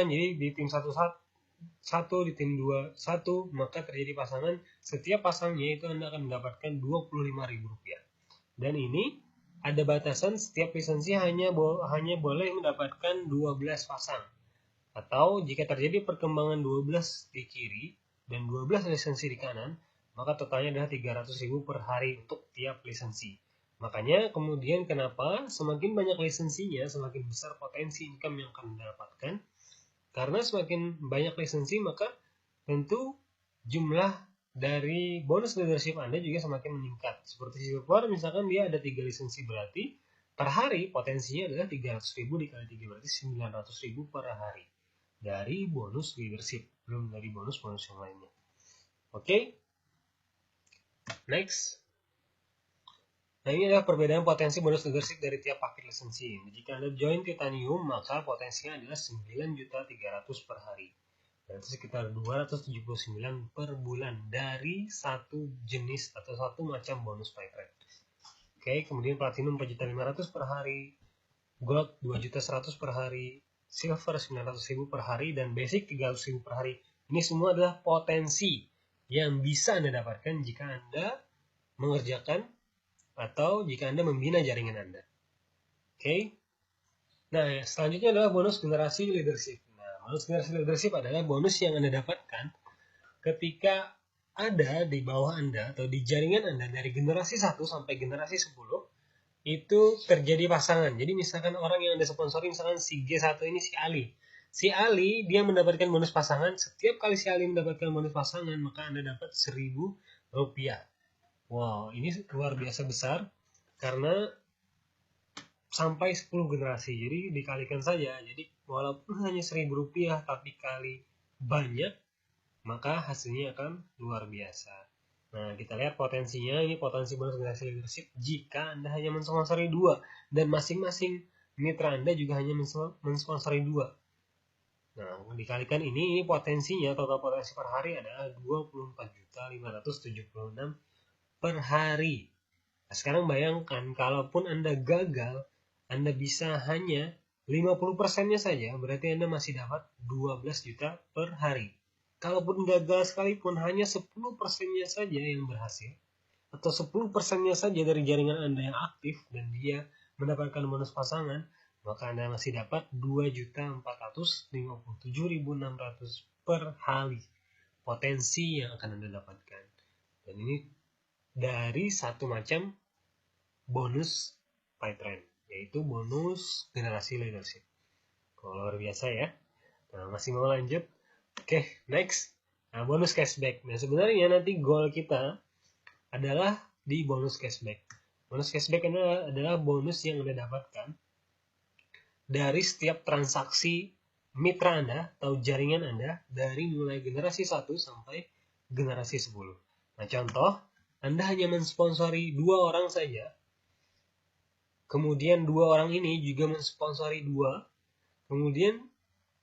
jadi di tim 1 di tim 2 1, maka terjadi pasangan, setiap pasangnya itu Anda akan mendapatkan Rp25.000. Dan ini ada batasan, setiap lisensi hanya boleh mendapatkan 12 pasang. Atau jika terjadi perkembangan 12 di kiri dan 12 lisensi di kanan, maka totalnya adalah Rp300.000 per hari untuk tiap lisensi. Makanya kemudian kenapa semakin banyak lisensinya, semakin besar potensi income yang akan mendapatkan. Karena semakin banyak lisensi, maka tentu jumlah dari bonus leadership Anda juga semakin meningkat. Seperti silver, misalkan dia ada 3 lisensi, berarti per hari potensinya adalah Rp300.000 dikali 3, berarti Rp900.000 per hari. Dari bonus leadership, belum dari bonus-bonus yang lainnya. Oke, next. Nah, ini adalah perbedaan potensi bonus leadership dari tiap paket lisensi. Jika Anda join Titanium, maka potensinya adalah Rp9.300.000 per hari. Berarti sekitar Rp279 per bulan dari satu jenis atau satu macam bonus Pipe Rate. Oke, kemudian Platinum Rp4.500.000 per hari, Gold Rp2.100.000 per hari, Silver Rp900.000 per hari, dan Basic Rp300.000 per hari. Ini semua adalah potensi yang bisa Anda dapatkan jika Anda mengerjakan atau jika Anda membina jaringan Anda. Oke. Nah, selanjutnya adalah bonus generasi leadership. Nah, bonus generasi leadership adalah bonus yang Anda dapatkan ketika ada di bawah Anda atau di jaringan Anda dari generasi 1 sampai generasi 10 itu terjadi pasangan. Jadi misalkan orang yang Anda sponsori, misalkan si G1 ini si Ali. Si Ali dia mendapatkan bonus pasangan, setiap kali si Ali mendapatkan bonus pasangan maka Anda dapat Rp1.000. Wow, ini luar biasa besar karena sampai 10 generasi. Jadi dikalikan saja. Jadi walaupun hanya Rp1.000 tapi kali banyak, maka hasilnya akan luar biasa. Nah, kita lihat potensinya. Ini potensi bonus generasi leadership jika Anda hanya mensponsori 2 dan masing-masing mitra Anda juga hanya mensponsori 2. Nah, dikalikan ini potensinya, total potensi per hari adalah 24.576 per hari. Nah, sekarang bayangkan, kalaupun Anda gagal, Anda bisa hanya 50%-nya saja, berarti Anda masih dapat 12 juta per hari. Kalaupun gagal sekalipun, hanya 10%-nya saja yang berhasil, atau 10%-nya saja dari jaringan Anda yang aktif, dan dia mendapatkan bonus pasangan, maka Anda masih dapat 2.457.600 per hari. Potensi yang akan Anda dapatkan. Dan ini dari satu macam bonus Pipe Rate, yaitu bonus generasi leadership. Kalau luar biasa ya. Nah, masih mau lanjut? Oke, next. Nah, bonus cashback. Nah, sebenarnya nanti goal kita adalah di bonus cashback. Bonus cashback adalah bonus yang Anda dapatkan dari setiap transaksi mitra Anda atau jaringan Anda dari mulai generasi 1 sampai generasi 10. Nah, contoh, Anda hanya mensponsori 2 orang saja, kemudian 2 orang ini juga mensponsori 2, kemudian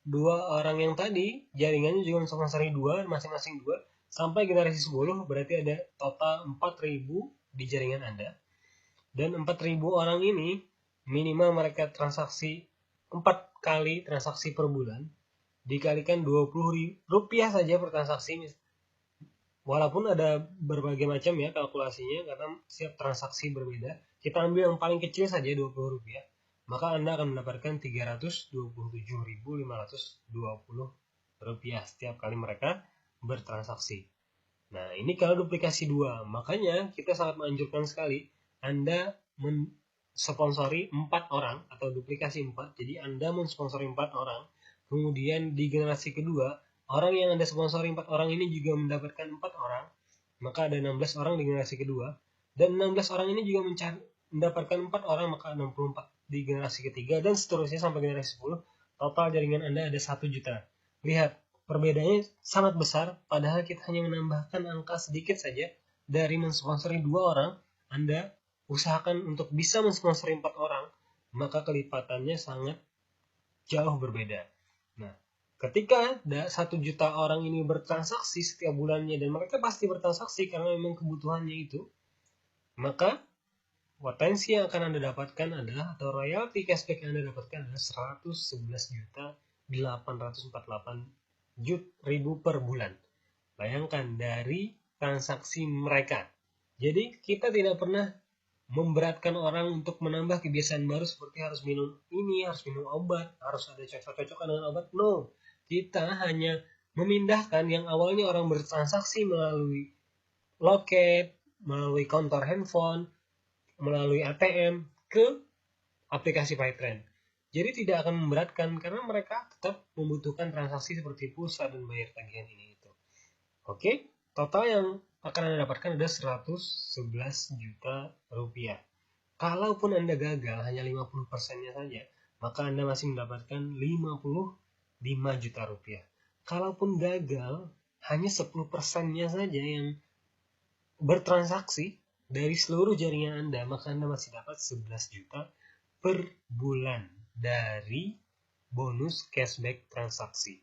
2 orang yang tadi jaringannya juga mensponsori 2, masing-masing 2, sampai generasi 10, berarti ada total 4.000 di jaringan Anda. Dan 4.000 orang ini minimal mereka transaksi 4 kali transaksi per bulan, dikalikan Rp20.000 saja per transaksi. Walaupun ada berbagai macam ya kalkulasinya karena setiap transaksi berbeda, kita ambil yang paling kecil saja Rp20, maka Anda akan mendapatkan Rp327.520 setiap kali mereka bertransaksi. Nah, ini kalau duplikasi 2, makanya kita sangat menganjurkan sekali Anda mensponsori 4 orang atau duplikasi 4. Jadi Anda mensponsori 4 orang, kemudian di generasi kedua, orang yang Anda sponsori 4 orang ini juga mendapatkan 4 orang, maka ada 16 orang di generasi kedua, dan 16 orang ini juga mendapatkan 4 orang, maka 64 di generasi ketiga, dan seterusnya sampai generasi 10. Total jaringan Anda ada 1 juta. Lihat, perbedaannya sangat besar, padahal kita hanya menambahkan angka sedikit saja. Dari mensponsori 2 orang, Anda usahakan untuk bisa mensponsori 4 orang, maka kelipatannya sangat jauh berbeda. Nah, ketika ada 1 juta orang ini bertransaksi setiap bulannya, dan mereka pasti bertransaksi karena memang kebutuhannya itu, maka potensi yang akan Anda dapatkan adalah, atau royalty cashback yang Anda dapatkan adalah 111 juta 848.000 per bulan. Bayangkan dari transaksi mereka. Jadi kita tidak pernah memberatkan orang untuk menambah kebiasaan baru seperti harus minum ini, harus minum obat, harus ada cocok-cocokan dengan obat. No, kita hanya memindahkan yang awalnya orang bertransaksi melalui loket, melalui kontor handphone, melalui ATM ke aplikasi PayTrend. Jadi tidak akan memberatkan karena mereka tetap membutuhkan transaksi seperti pulsa dan bayar tagihan ini itu. Oke, total yang akan Anda dapatkan ada 111 juta rupiah. Kalaupun Anda gagal hanya 50%-nya saja, maka Anda masih mendapatkan 55 juta rupiah. Kalaupun gagal hanya 10%-nya saja yang bertransaksi dari seluruh jaringan Anda, maka Anda masih dapat 11 juta per bulan dari bonus cashback transaksi.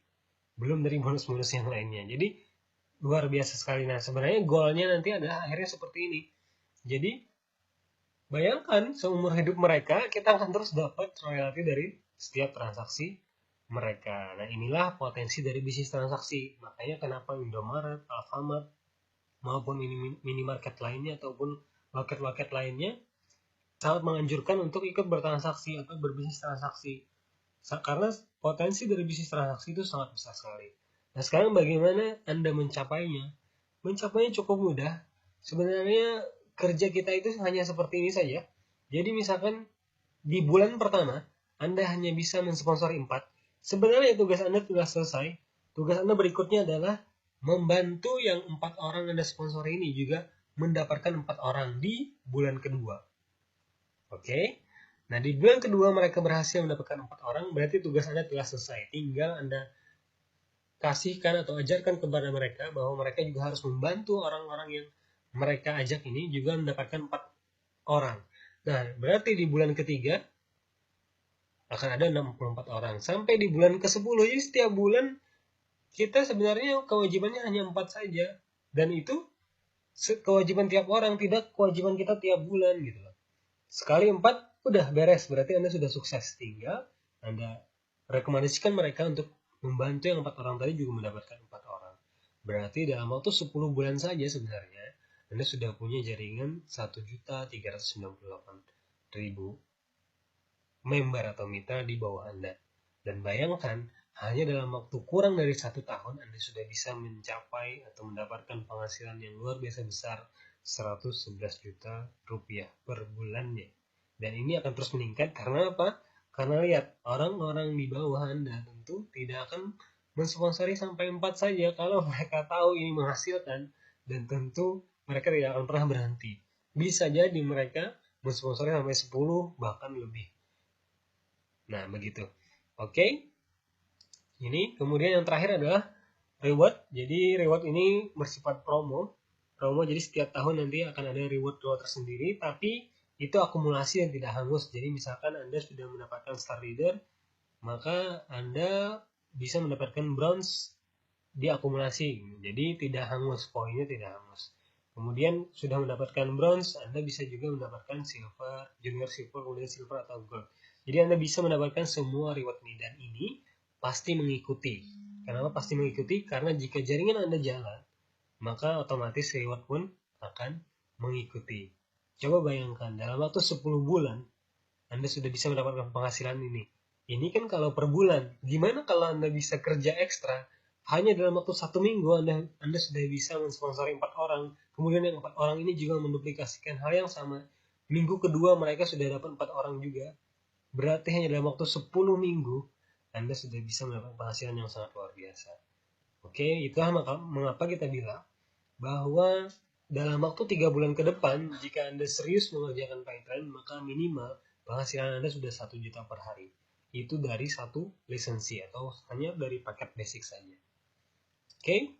Belum dari bonus-bonus yang lainnya. Jadi luar biasa sekali. Nah, sebenarnya goalnya nanti adalah akhirnya seperti ini. Jadi bayangkan seumur hidup mereka kita akan terus dapat royalti dari setiap transaksi mereka. Nah, inilah potensi dari bisnis transaksi. Makanya kenapa Indomaret, Alfamart maupun minimarket lainnya ataupun loket-loket lainnya sangat menganjurkan untuk ikut bertransaksi atau berbisnis transaksi. Karena potensi dari bisnis transaksi itu sangat besar sekali. Nah, sekarang bagaimana Anda mencapainya? Mencapainya cukup mudah. Sebenarnya kerja kita itu hanya seperti ini saja. Jadi misalkan di bulan pertama, Anda hanya bisa mensponsori 4. Sebenarnya tugas Anda sudah selesai. Tugas Anda berikutnya adalah membantu yang 4 orang Anda sponsori ini juga mendapatkan 4 orang di bulan kedua. Oke. Nah, di bulan kedua mereka berhasil mendapatkan 4 orang, berarti tugas Anda telah selesai. Tinggal Anda kasihkan atau ajarkan kepada mereka bahwa mereka juga harus membantu orang-orang yang mereka ajak ini juga mendapatkan 4 orang. Nah, berarti di bulan ketiga akan ada 64 orang. Sampai di bulan ke-10, jadi setiap bulan kita sebenarnya kewajibannya hanya 4 saja. Dan itu kewajiban tiap orang, tidak kewajiban kita tiap bulan gitu loh. Sekali 4 udah beres, berarti Anda sudah sukses. Tinggal Anda rekomendasikan mereka untuk membantu yang 4 orang tadi juga mendapatkan 4 orang. Berarti dalam waktu 10 bulan saja sebenarnya Anda sudah punya jaringan 1.398.000 member atau mitra di bawah Anda. Dan bayangkan, hanya dalam waktu kurang dari 1 tahun Anda sudah bisa mencapai atau mendapatkan penghasilan yang luar biasa besar 111 juta rupiah per bulannya. Dan ini akan terus meningkat karena apa? Karena lihat, orang-orang di bawah Anda tentu tidak akan mensponsori sampai 4 saja kalau mereka tahu ini menghasilkan, dan tentu mereka tidak akan pernah berhenti. Bisa jadi mereka mensponsori sampai 10 bahkan lebih. Nah, begitu. Oke. Ini kemudian yang terakhir adalah reward. Jadi reward ini bersifat promo. Jadi setiap tahun nanti akan ada reward tersendiri, tapi itu akumulasi dan tidak hangus. Jadi misalkan Anda sudah mendapatkan Star Leader, maka Anda bisa mendapatkan bronze di akumulasi. Jadi tidak hangus, poinnya tidak hangus. Kemudian sudah mendapatkan bronze, Anda bisa juga mendapatkan silver, junior silver, kemudian silver atau gold. Jadi Anda bisa mendapatkan semua reward ini, dan ini pasti mengikuti. Kenapa pasti mengikuti? Karena jika jaringan Anda jalan, maka otomatis reward pun akan mengikuti. Coba bayangkan, dalam waktu 10 bulan, Anda sudah bisa mendapatkan penghasilan ini. Ini kan kalau per bulan. Gimana kalau Anda bisa kerja ekstra? Hanya dalam waktu 1 minggu, Anda sudah bisa mensponsori 4 orang. Kemudian yang 4 orang ini juga menduplikasikan hal yang sama. Minggu kedua mereka sudah dapat 4 orang juga. Berarti hanya dalam waktu 10 minggu, Anda sudah bisa mendapatkan penghasilan yang sangat luar biasa. Oke, itulah mengapa kita bilang bahwa dalam waktu 3 bulan ke depan, jika Anda serius mengerjakan PayTrend, maka minimal penghasilan Anda sudah 1 juta per hari. Itu dari satu lisensi atau hanya dari paket basic saja. Oke.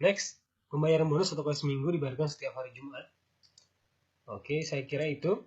Next, pembayaran bonus atau kelas seminggu dibayarkan setiap hari Jumat. Oke, saya kira itu.